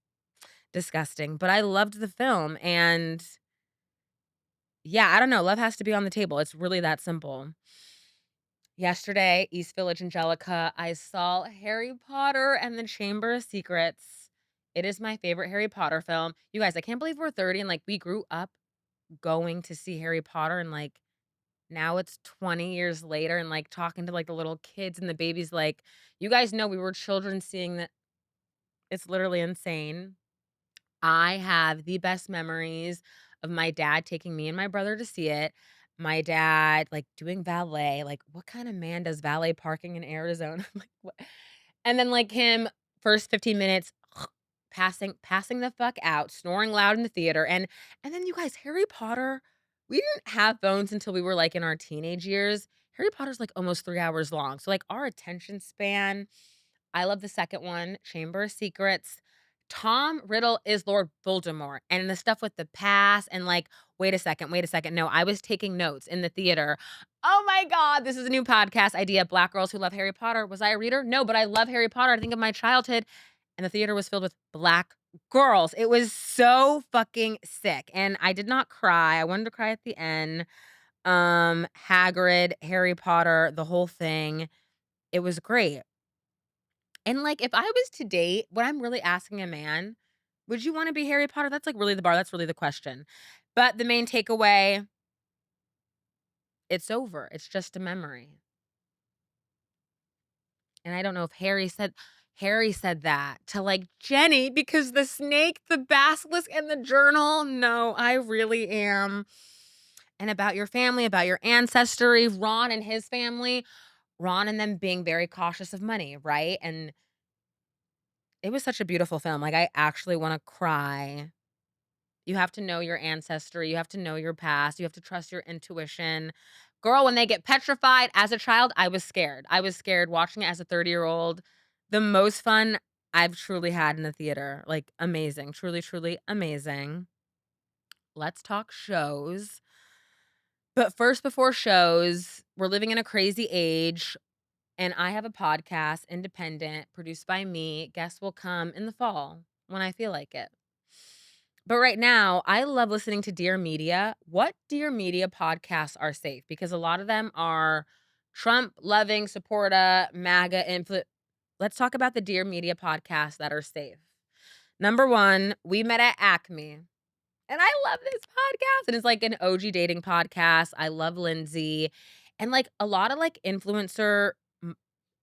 Disgusting, but I loved the film and yeah, I don't know, love has to be on the table. It's really that simple. Yesterday, East Village Angelica, I saw Harry Potter and the Chamber of Secrets. It is my favorite Harry Potter film. You guys, I can't believe we're 30 and, like, we grew up going to see Harry Potter and, like, now it's 20 years later and, like, talking to, like, the little kids and the babies, like, you guys know we were children seeing that. It's literally insane. I have the best memories of my dad taking me and my brother to see it. My dad, like, doing valet, like, what kind of man does valet parking in Arizona? Like, what? And then, like, him, first 15 minutes, passing the fuck out, snoring loud in the theater, and then you guys, Harry Potter, we didn't have phones until we were, like, in our teenage years. Harry Potter's, like, almost 3 hours long, so, like, our attention span. I love the second one, Chamber of Secrets. Tom Riddle is Lord Voldemort, and the stuff with the pass and, like, wait a second, no, I was taking notes in the theater. Oh my god, this is a new podcast idea, Black girls who love Harry Potter. Was I a reader? No, but I love Harry Potter. I think of my childhood, and the theater was filled with black girls. It was so fucking sick, and I did not cry. I wanted to cry at the end. Hagrid, Harry Potter, the whole thing. It was great. And, like, if I was to date, what I'm really asking a man, "Would you wanna be Harry Potter?" That's, like, really the bar, that's really the question. But the main takeaway, it's over, it's just a memory. And I don't know if Harry said that to, like, Jenny because the snake, the basilisk, and the journal. No, I really am. And about your family, about your ancestry, Ron and his family, Ron and them being very cautious of money, right? And it was such a beautiful film, like, I actually wanna cry. You have to know your ancestry, you have to know your past, you have to trust your intuition. Girl, when they get petrified as a child, I was scared. I was scared watching it as a 30-year-old. The most fun I've truly had in the theater, like, amazing, truly, truly amazing. Let's talk shows. But first, before shows, we're living in a crazy age, and I have a podcast, independent, produced by me. Guests will come in the fall when I feel like it. But right now, I love listening to Dear Media. What Dear Media podcasts are safe? Because a lot of them are Trump loving, supporter, MAGA influ. Let's talk about the Dear Media podcasts that are safe. Number one, We Met at Acme. And I love this podcast. And it's like an OG dating podcast. I love Lindsay. And like a lot of like influencers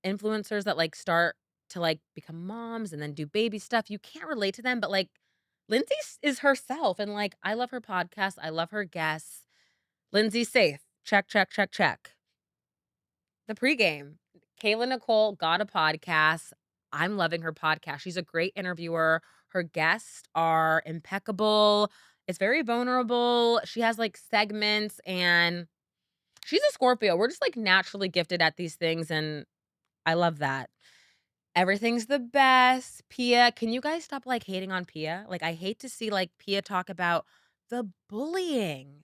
that like start to like become moms and then do baby stuff. You can't relate to them, but like Lindsay is herself. And like I love her podcast. I love her guests. Lindsay's safe. Check, check, check, check. The pregame. Kayla Nicole got a podcast. I'm loving her podcast. She's a great interviewer. Her guests are impeccable. It's very vulnerable. She has like segments and she's a Scorpio. We're just like naturally gifted at these things. And I love that. Everything's the best. Pia, can you guys stop like hating on Pia? Like, I hate to see like Pia talk about the bullying.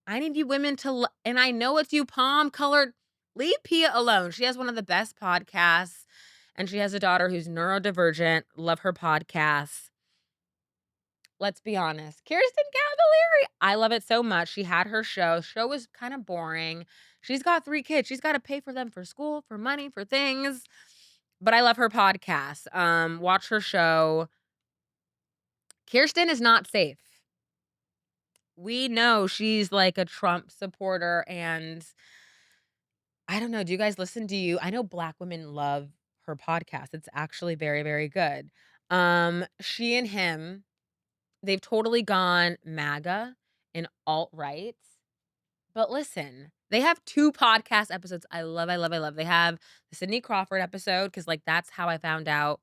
I need you women to, and I know it's you palm colored. Leave Pia alone. She has one of the best podcasts, and she has a daughter who's neurodivergent. Love her podcasts. Let's be honest. Kirsten Cavallari, I love it so much. She had her show. Show was kind of boring. She's got 3 kids. She's got to pay for them for school, for money, for things. But I love her podcast. Watch her show. Kirsten is not safe. We know she's like a Trump supporter and I don't know, do you guys listen? I know black women love her podcast. It's actually very, very good. She and him, they've totally gone MAGA and alt-right. But listen, they have 2 podcast episodes I love, I love, I love. They have the Cindy Crawford episode because, like, that's how I found out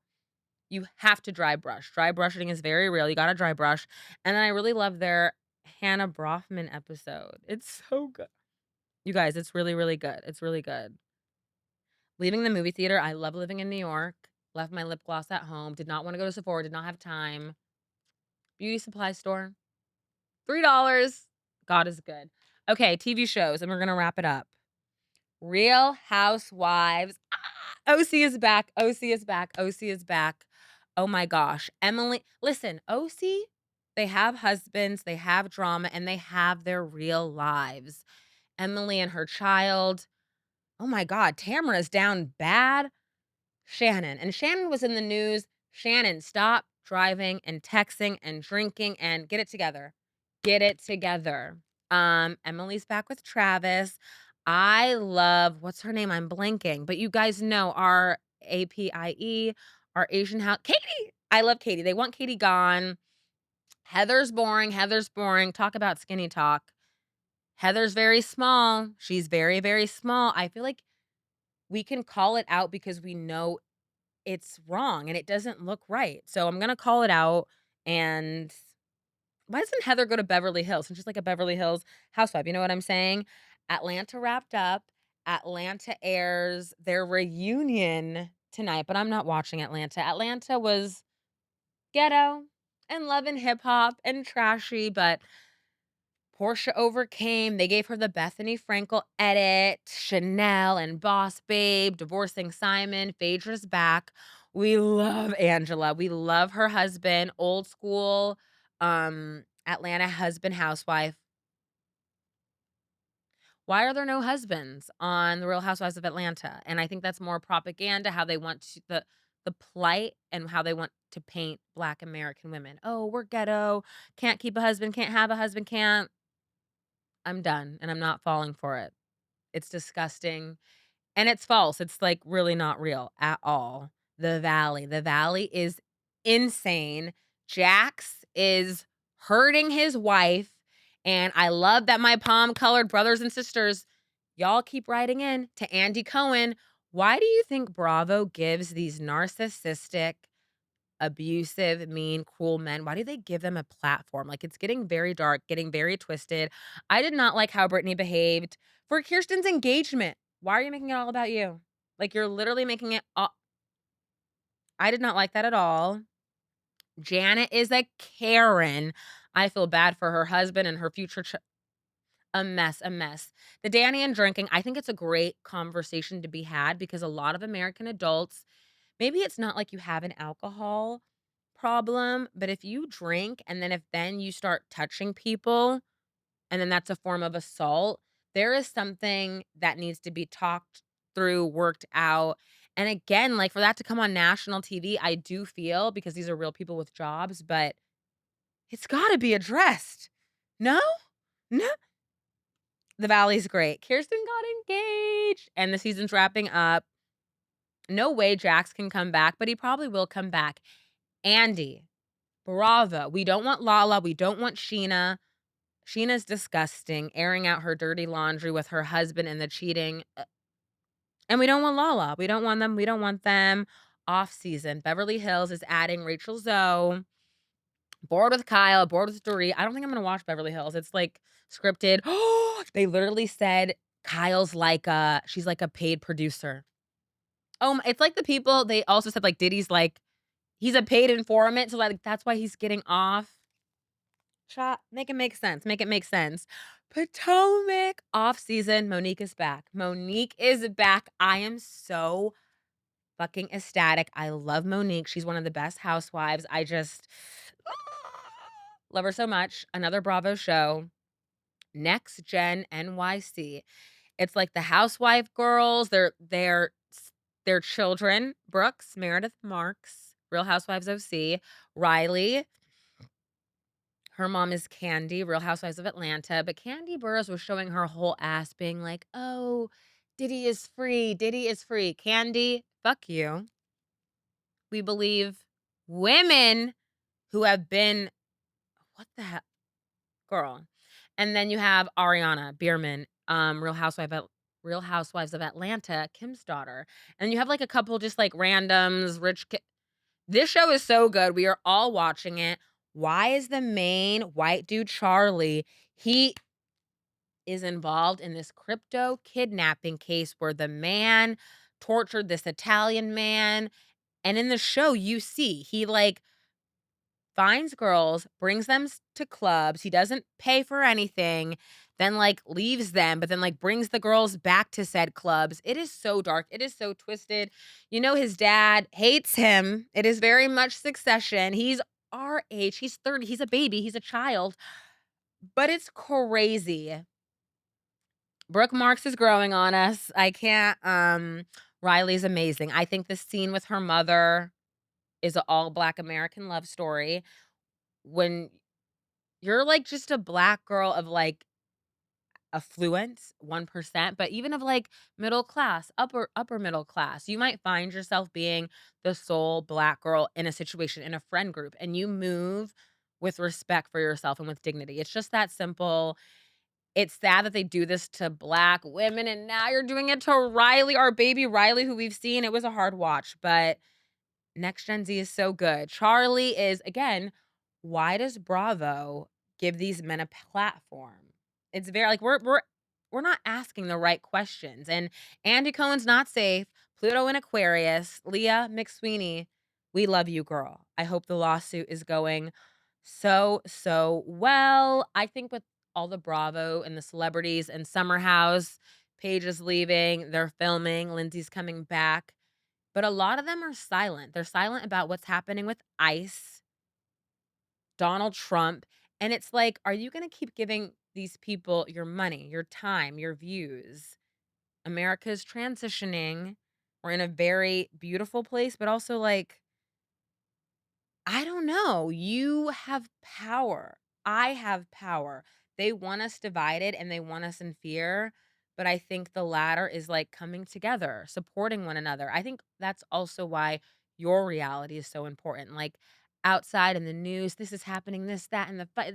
you have to dry brush. Dry brushing is very real. You gotta dry brush. And then I really love their Hannah Brofman episode. It's so good. You guys, it's really, really good. It's really good. Leaving the movie theater, I love living in New York. Left my lip gloss at home. Did not wanna go to Sephora, did not have time. Beauty supply store, $3. God is good. Okay, TV shows, and we're gonna wrap it up. Real Housewives. OC is back. OC is back. OC is back. Oh my gosh. Emily, listen, OC, they have husbands, they have drama, and they have their real lives. Emily and her child. Oh my God. Tamara's down bad. Shannon. And Shannon was in the news. Shannon, stop driving and texting and drinking and get it together. Get it together. Emily's back with Travis. I love what's her name? I'm blanking, but you guys know our APIE, our Asian house Katie. I love Katie. They want Katie gone. Heather's boring. Heather's boring. Talk about Skinnytok. Heather's very small. She's very, very small. I feel like we can call it out because we know it's wrong and it doesn't look right. So I'm gonna call it out. And why doesn't Heather go to Beverly Hills? And she's like a Beverly Hills housewife. You know what I'm saying? Atlanta wrapped up. Atlanta airs their reunion tonight, but I'm not watching Atlanta. Atlanta was ghetto and love and hip hop and trashy, but Portia overcame. They gave her the Bethany Frankel edit, Chanel and Boss Babe, divorcing Simon, Phaedra's back. We love Angela. We love her husband, old school, Atlanta husband, housewife. Why are there no husbands on The Real Housewives of Atlanta? And I think that's more propaganda, how they want to, the plight and how they want to paint Black American women. Oh, we're ghetto, can't keep a husband, can't have a husband, can't. I'm done, and I'm not falling for it. It's disgusting, and it's false. It's, like, really not real at all. The Valley is insane. Jax is hurting his wife, and I love that my palm-colored brothers and sisters, y'all keep writing in to Andy Cohen. Why do you think Bravo gives these narcissistic, abusive, mean, cruel men, why do they give them a platform? Like, it's getting very dark, getting very twisted. I did not like how Brittany behaved for Kirsten's engagement. Why are you making it all about you? Like, you're literally making it all. I did not like that at all. Janet is a Karen. I feel bad for her husband and her future a mess, a mess. The Danny and drinking, I think it's a great conversation to be had because a lot of American adults, maybe it's not like you have an alcohol problem, but if you drink and then you start touching people and then that's a form of assault, there is something that needs to be talked through, worked out. And again, like for that to come on national TV, I do feel because these are real people with jobs, but it's got to be addressed. No? No. The Valley's great. Kirsten got engaged and the season's wrapping up. No way Jax can come back, but he probably will come back. Andy, Bravo. We don't want Lala. We don't want Sheena. Sheena's disgusting, airing out her dirty laundry with her husband and the cheating. And we don't want Lala. We don't want them. We don't want them. Off season. Beverly Hills is adding Rachel Zoe. Bored with Kyle. Bored with Dorit. I don't think I'm gonna watch Beverly Hills. It's like scripted. Oh, they literally said Kyle's like she's like a paid producer. It's like the people. They also said like Diddy's like he's a paid informant, so like that's why he's getting off. Make it make sense, make it make sense. Potomac off season, Monique is back. Monique is back. I am so fucking ecstatic. I love Monique. She's one of the best housewives. I just love her so much. Another Bravo show. Next Gen NYC. It's like the housewife girls, their children, Brooks, Meredith Marks, Real Housewives OC, Riley. Her mom is Candy, Real Housewives of Atlanta, but Candy Burruss was showing her whole ass being like, "Oh, Diddy is free. Diddy is free." Candy, fuck you. We believe women who have been what the hell, girl. And then you have Ariana Bierman, Real Housewives of Atlanta, Kim's daughter. And you have like a couple just like randoms, this show is so good. We are all watching it. Why is the main white dude, Charlie, he is involved in this crypto kidnapping case where the man tortured this Italian man. And in the show, you see he like finds girls, brings them to clubs. He doesn't pay for anything, then like leaves them, but then like brings the girls back to said clubs. It is so dark. It is so twisted. You know, his dad hates him. It is very much Succession. He's our age. He's 30. He's a baby. He's a child. But it's crazy. Brooke Marks is growing on us. I can't. Riley's amazing. I think the scene with her mother. is an all Black American love story. When you're, like, just a Black girl of, like, affluent, 1%, but even of, like, middle class, upper middle class, you might find yourself being the sole Black girl in a situation, in a friend group, and you move with respect for yourself and with dignity. It's just that simple. It's sad that they do this to Black women, and now you're doing it to Riley, our baby Riley, who we've seen. It was a hard watch, but Next Gen Z is so good. Charlie is again, why does Bravo give these men a platform? It's very like we're not asking the right questions. And Andy Cohen's not safe. Pluto in Aquarius, Leah McSweeney, we love you, girl. I hope the lawsuit is going so well. I think with all the Bravo and the celebrities and Summer House, Paige is leaving, they're filming, Lindsay's coming back. But a lot of them are silent. They're silent about what's happening with ICE, Donald Trump, and it's like, are you gonna keep giving these people your money, your time, your views? America's transitioning. We're in a very beautiful place, but also, like, I don't know. You have power. I have power. They want us divided and they want us in fear. But I think the latter is like coming together, supporting one another. I think that's also why your reality is so important. Like outside in the news, this is happening, this, that, and the fight.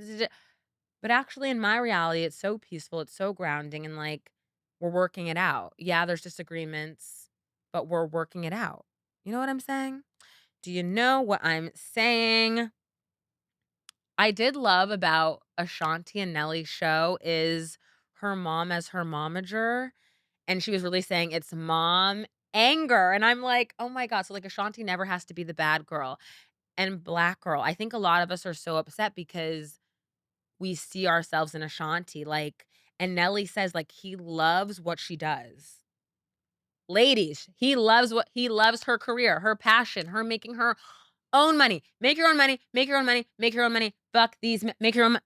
But actually, in my reality, it's so peaceful. It's so grounding. And like we're working it out. Yeah, there's disagreements, but we're working it out. You know what I'm saying? Do you know what I'm saying? I did love about Ashanti and Nelly's show is her mom as her momager, and she was really saying it's mom anger, and I'm like, "Oh my god," so, like, Ashanti never has to be the bad girl, and Black girl, I think a lot of us are so upset because we see ourselves in Ashanti, like and Nelly says, like, he loves what she does. Ladies, he loves her career, her passion, her making her own money. Make your own money, make your own money, make your own money. Fuck these make your own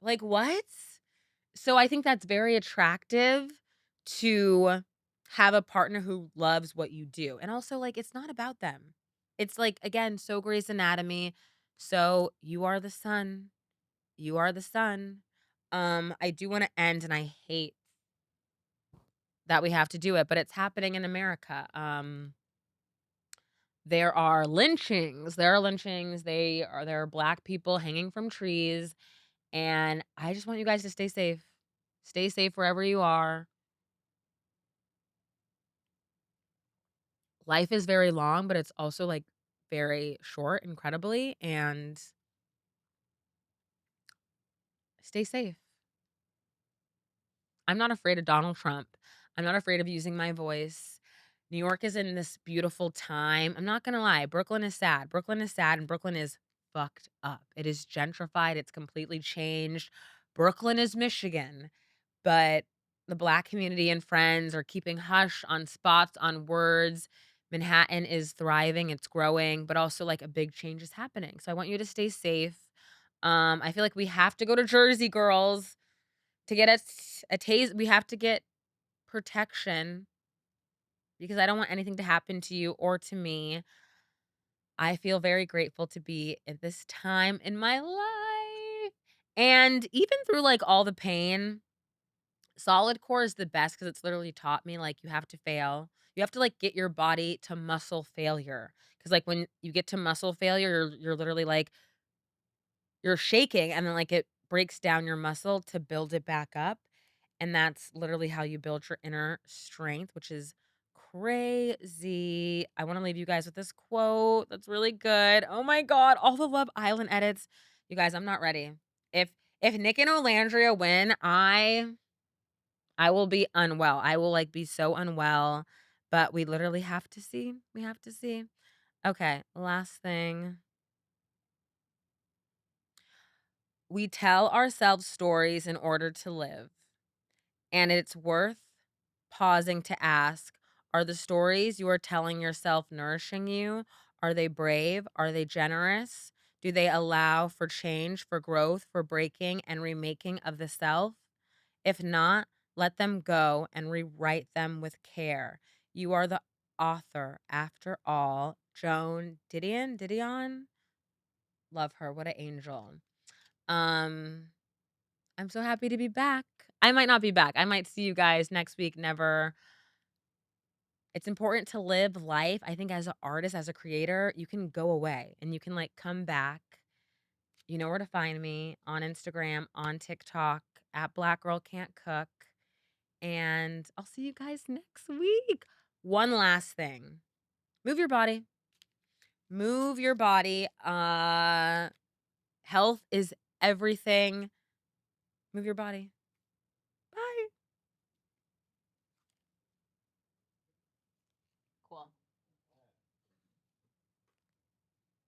like, what? So I think that's very attractive to have a partner who loves what you do. And also, like, it's not about them. It's like, again, so Grey's Anatomy. So you are the sun. You are the sun. I do want to end, and I hate that we have to do it, but it's happening in America. There are lynchings. There are Black people hanging from trees, and I just want you guys to stay safe. Stay safe wherever you are. Life is very long, but it's also, like, very short, incredibly, and stay safe. I'm not afraid of Donald Trump. I'm not afraid of using my voice. New York is in this beautiful time. I'm not gonna lie, Brooklyn is sad. Brooklyn is sad, and Brooklyn is fucked up. It is gentrified, it's completely changed. Brooklyn is Michigan. But the Black community and friends are keeping hush on spots, on words. Manhattan is thriving, it's growing, but also like a big change is happening. So I want you to stay safe. I feel like we have to go to Jersey, girls, to get a tase. We have to get protection because I don't want anything to happen to you or to me. I feel very grateful to be at this time in my life. And even through like all the pain, solid core is the best because it's literally taught me, like, you have to fail. You have to, like, get your body to muscle failure. Because like, when you get to muscle failure, you're literally, like you're shaking, and then, like, it breaks down your muscle to build it back up, and that's literally how you build your inner strength, which is crazy. I wanna leave you guys with this quote that's really good. Oh my god, all the Love Island edits. You guys, I'm not ready. If Nick and Olandria win, I will be unwell. I will, like, be so unwell, but we literally have to see. We have to see. Okay, last thing. We tell ourselves stories in order to live, and it's worth pausing to ask, are the stories you are telling yourself nourishing you? Are they brave? Are they generous? Do they allow for change, for growth, for breaking and remaking of the self? If not, let them go and rewrite them with care. You are the author, after all. Joan Didion. Love her. What an angel. Um, I'm so happy to be back. I might not be back. I might see you guys next week. Never. It's important to live life. I think as an artist, as a creator, you can go away and you can like come back. You know where to find me on Instagram, on TikTok, at Blackgirlcantcook. And I'll see you guys next week. One last thing. Move your body. Move your body. Health is everything. Move your body. Bye. Cool.